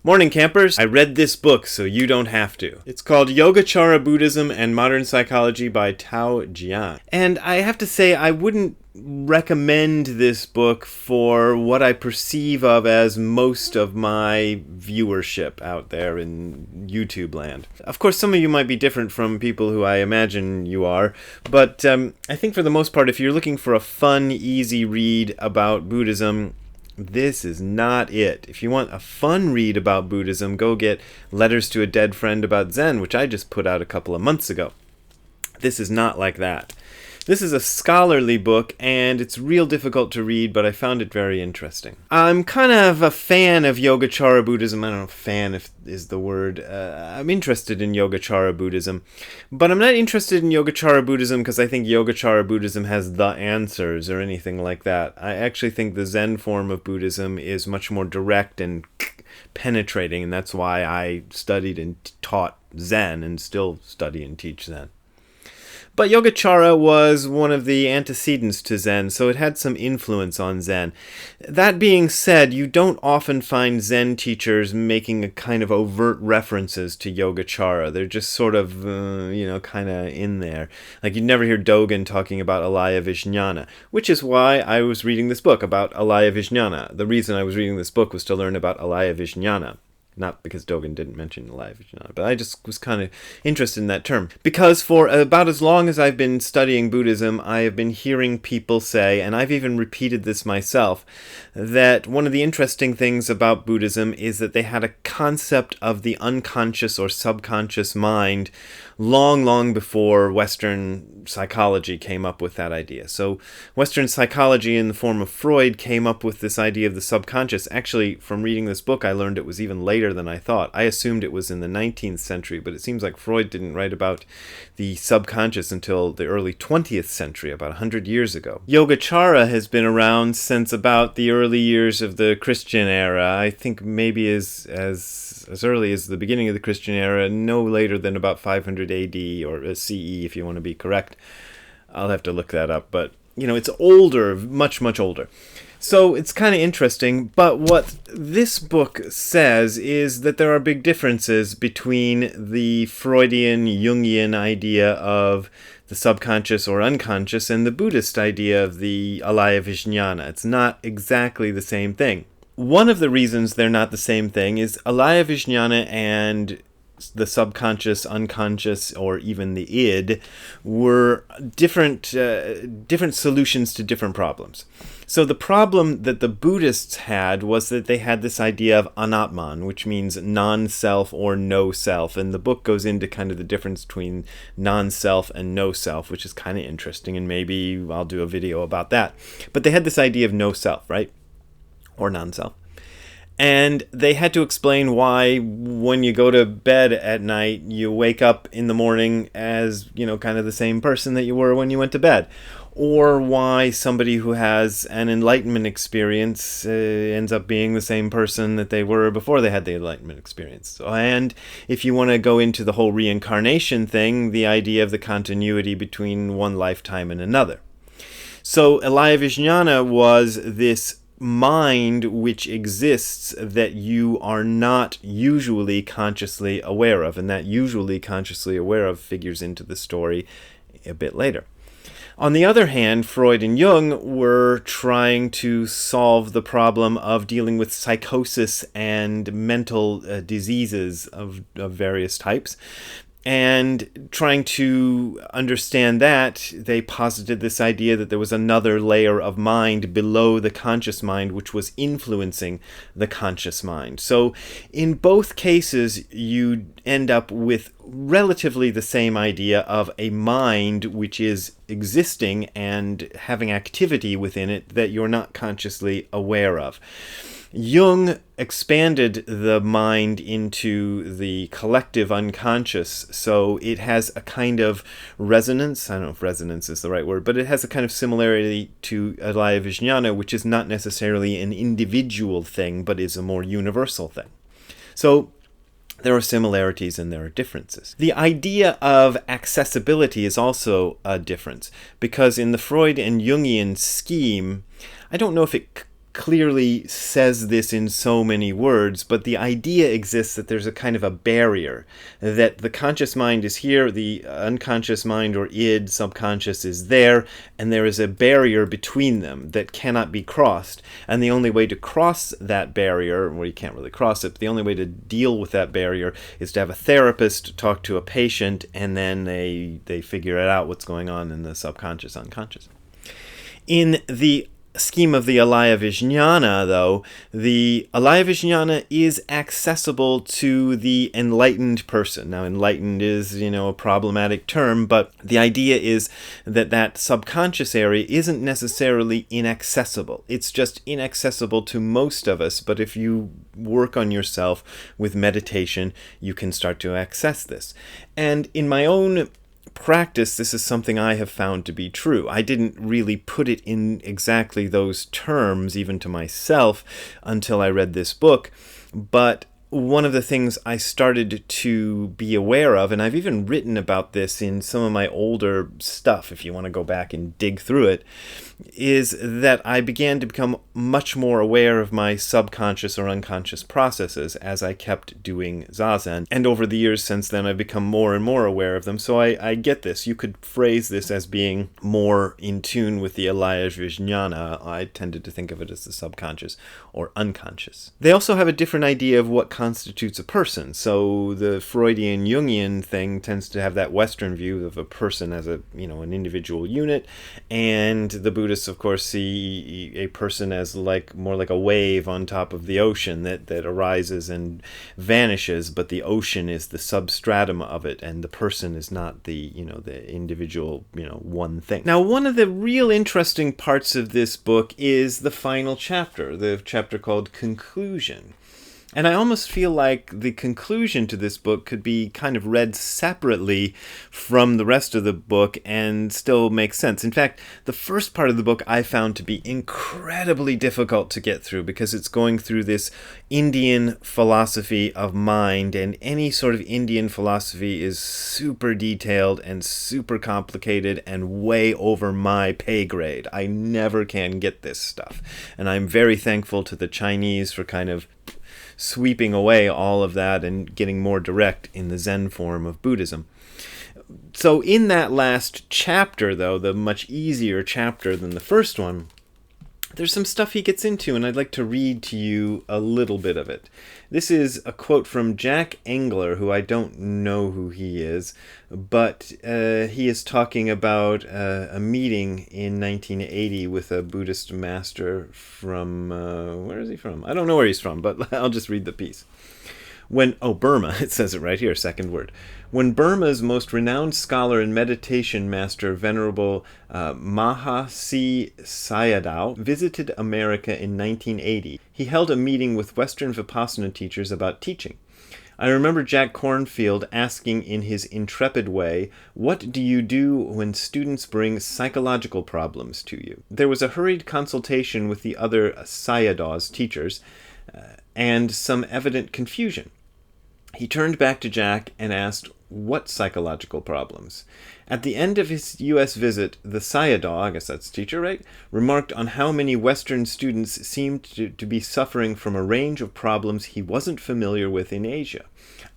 Morning, campers. I read this book so you don't have to. It's called Yogacara Buddhism and Modern Psychology by Tao Jian. And I have to say, I wouldn't recommend this book for what I perceive of as most of my viewership out there in YouTube land. Of course, some of you might be different from people who I imagine you are, but I think for the most part, if you're looking for a fun, easy read about Buddhism, this is not it. If you want a fun read about Buddhism, go get Letters to a Dead Friend About Zen, which I just put out a couple of months ago. This is not like that. This is a scholarly book, and it's real difficult to read, but I found it very interesting. I'm kind of a fan of Yogacara Buddhism. I don't know if fan is the word. I'm interested in Yogacara Buddhism, but I'm not interested in Yogacara Buddhism because I think Yogacara Buddhism has the answers or anything like that. I actually think the Zen form of Buddhism is much more direct and penetrating, and that's why I studied and taught Zen and still study and teach Zen. But Yogacara was one of the antecedents to Zen, so it had some influence on Zen. That being said, you don't often find Zen teachers making a kind of overt references to Yogacara. They're just sort of, kind of in there. Like, you'd never hear Dogen talking about Alaya Vijnana, which is why I was reading this book about Alaya Vijnana. The reason I was reading this book was to learn about Alaya Vijnana. Not because Dogen didn't mention Alaya Vijnana, but I just was kind of interested in that term. Because for about as long as I've been studying Buddhism, I have been hearing people say, and I've even repeated this myself, that one of the interesting things about Buddhism is that they had a concept of the unconscious or subconscious mind long before Western psychology came up with that idea. So Western psychology in the form of Freud came up with this idea of the subconscious. Actually, from reading this book, I learned it was even later than I thought. I assumed it was in the 19th century, but it seems like Freud didn't write about the subconscious until the early 20th century, about 100 years ago. Yogacara has been around since about the early years of the Christian era. I think maybe as early as the beginning of the Christian era, no later than about 500 AD or CE, if you want to be correct. I'll have to look that up, but it's older, much older. So it's kind of interesting, but what this book says is that there are big differences between the Freudian, Jungian idea of the subconscious or unconscious and the Buddhist idea of the Alaya Vijnana. It's not exactly the same thing. One of the reasons they're not the same thing is Alaya Vijnana and the subconscious, unconscious, or even the id were different solutions to different problems. So the problem that the Buddhists had was that they had this idea of anatman, which means non-self or no-self. And the book goes into kind of the difference between non-self and no-self, which is kind of interesting, and maybe I'll do a video about that. But they had this idea of no-self, right? Or non-self. And they had to explain why when you go to bed at night, you wake up in the morning as, kind of the same person that you were when you went to bed. Or why somebody who has an enlightenment experience ends up being the same person that they were before they had the enlightenment experience. And if you want to go into the whole reincarnation thing, the idea of the continuity between one lifetime and another. So Alaya Vijnana was this mind which exists that you are not usually consciously aware of, and that usually consciously aware of figures into the story a bit later. On the other hand, Freud and Jung were trying to solve the problem of dealing with psychosis and mental diseases of various types. And trying to understand that, they posited this idea that there was another layer of mind below the conscious mind, which was influencing the conscious mind. So in both cases, you end up with relatively the same idea of a mind which is existing and having activity within it that you're not consciously aware of. Jung expanded the mind into the collective unconscious, so it has a kind of resonance. I don't know if resonance is the right word, but it has a kind of similarity to Alaya Vijnana, which is not necessarily an individual thing, but is a more universal thing. So there are similarities and there are differences. The idea of accessibility is also a difference, because in the Freud and Jungian scheme, I don't know if it clearly says this in so many words, but the idea exists that there's a kind of a barrier, that the conscious mind is here, the unconscious mind or id, subconscious, is there, and there is a barrier between them that cannot be crossed. And the only way to cross that barrier, well, you can't really cross it, but the only way to deal with that barrier is to have a therapist talk to a patient, and then they figure it out what's going on in the subconscious, unconscious. In the scheme of the Alaya Vijnana, though, the Alaya Vijnana is accessible to the enlightened person. Now, enlightened is, a problematic term, but the idea is that that subconscious area isn't necessarily inaccessible. It's just inaccessible to most of us, but if you work on yourself with meditation, you can start to access this. And in my own practice, this is something I have found to be true. I didn't really put it in exactly those terms, even to myself, until I read this book, but one of the things I started to be aware of, and I've even written about this in some of my older stuff, if you want to go back and dig through it, is that I began to become much more aware of my subconscious or unconscious processes as I kept doing Zazen. And over the years since then, I've become more and more aware of them. So I get this. You could phrase this as being more in tune with the Alaya Vijnana. I tended to think of it as the subconscious or unconscious. They also have a different idea of what constitutes a person. So the Freudian Jungian thing tends to have that Western view of a person as an individual unit, and the Buddhists, of course, see a person as more like a wave on top of the ocean that arises and vanishes, but the ocean is the substratum of it, and the person is not the individual one thing. Now, one of the real interesting parts of this book is the final chapter, the chapter called Conclusion. And I almost feel like the conclusion to this book could be kind of read separately from the rest of the book and still make sense. In fact, the first part of the book I found to be incredibly difficult to get through because it's going through this Indian philosophy of mind, and any sort of Indian philosophy is super detailed and super complicated and way over my pay grade. I never can get this stuff. And I'm very thankful to the Chinese for kind of sweeping away all of that and getting more direct in the Zen form of Buddhism. So in that last chapter, though, the much easier chapter than the first one, there's some stuff he gets into, and I'd like to read to you a little bit of it. This is a quote from Jack Engler, who I don't know who he is, but he is talking about a meeting in 1980 with a Buddhist master from, where is he from? I don't know where he's from, but I'll just read the piece. Burma, it says it right here, second word. When Burma's most renowned scholar and meditation master, Venerable Mahasi Sayadaw, visited America in 1980, he held a meeting with Western Vipassana teachers about teaching. I remember Jack Kornfield asking in his intrepid way, "What do you do when students bring psychological problems to you?" There was a hurried consultation with the other Sayadaw's teachers, and some evident confusion. He turned back to Jack and asked, "What psychological problems?" At the end of his U.S. visit, the Sayadaw, I guess that's teacher, right, remarked on how many Western students seemed to be suffering from a range of problems he wasn't familiar with in Asia.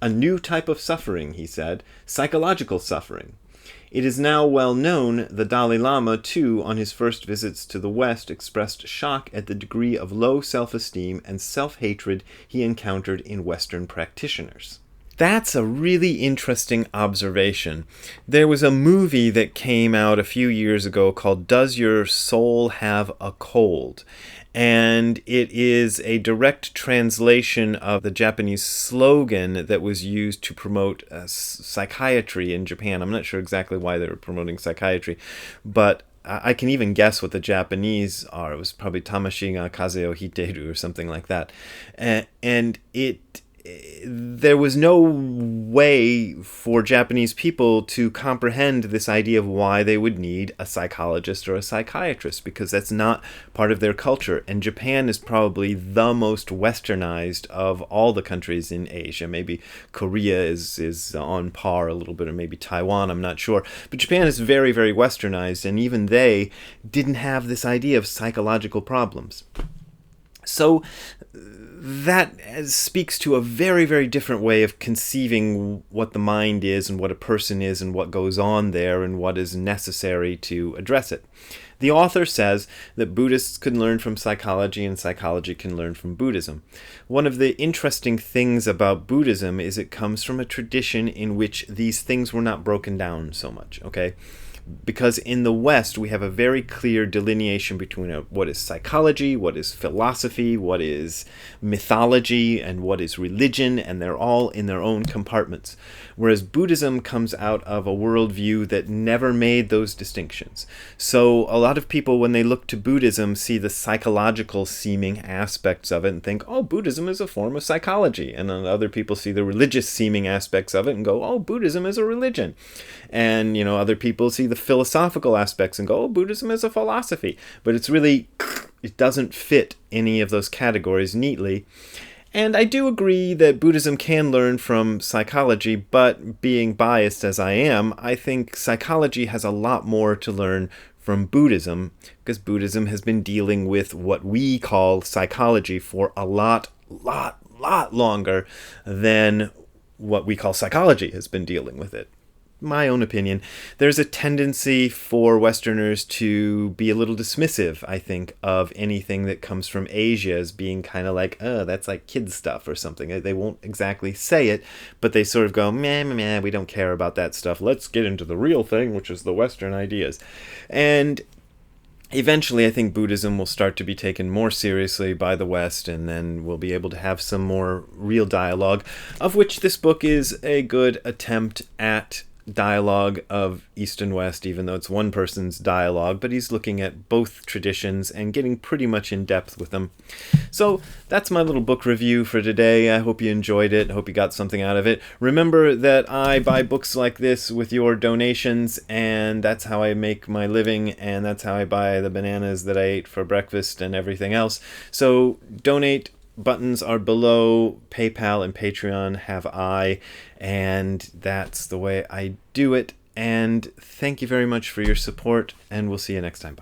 A new type of suffering, he said, psychological suffering. It is now well known the Dalai Lama, too, on his first visits to the West, expressed shock at the degree of low self-esteem and self-hatred he encountered in Western practitioners. That's a really interesting observation. There was a movie that came out a few years ago called Does Your Soul Have a Cold? And it is a direct translation of the Japanese slogan that was used to promote psychiatry in Japan. I'm not sure exactly why they were promoting psychiatry, but I can even guess what the Japanese are. It was probably Tamashi ga Kaze o Hiteru or something like that. And there was no way for Japanese people to comprehend this idea of why they would need a psychologist or a psychiatrist, because that's not part of their culture. And Japan is probably the most westernized of all the countries in Asia. Maybe Korea is on par a little bit, or maybe Taiwan, I'm not sure. But Japan is very, very westernized, and even they didn't have this idea of psychological problems. So that speaks to a very, very different way of conceiving what the mind is and what a person is and what goes on there and what is necessary to address it. The author says that Buddhists can learn from psychology and psychology can learn from Buddhism. One of the interesting things about Buddhism is it comes from a tradition in which these things were not broken down so much, okay? Because in the West, we have a very clear delineation between what is psychology, what is philosophy, what is mythology, and what is religion, and they're all in their own compartments. Whereas Buddhism comes out of a worldview that never made those distinctions. So a lot of people, when they look to Buddhism, see the psychological seeming aspects of it and think, oh, Buddhism is a form of psychology. And then other people see the religious seeming aspects of it and go, oh, Buddhism is a religion. And, other people see the philosophical aspects and go, oh, Buddhism is a philosophy. But it's really, it doesn't fit any of those categories neatly. And I do agree that Buddhism can learn from psychology, but being biased as I am, I think psychology has a lot more to learn from Buddhism, because Buddhism has been dealing with what we call psychology for a lot longer than what we call psychology has been dealing with it. My own opinion, there's a tendency for Westerners to be a little dismissive, I think, of anything that comes from Asia as being kind of like, oh, that's like kid stuff or something. They won't exactly say it, but they sort of go, meh, we don't care about that stuff. Let's get into the real thing, which is the Western ideas. And eventually, I think Buddhism will start to be taken more seriously by the West, and then we'll be able to have some more real dialogue, of which this book is a good attempt at dialogue of East and West, even though it's one person's dialogue, but he's looking at both traditions and getting pretty much in depth with them. So that's my little book review for today. I hope you enjoyed it. I hope you got something out of it. Remember that I buy books like this with your donations, and that's how I make my living, and that's how I buy the bananas that I ate for breakfast and everything else. So donate. Buttons are below. PayPal and Patreon have I, and that's the way I do it. And thank you very much for your support, and we'll see you next time. Bye.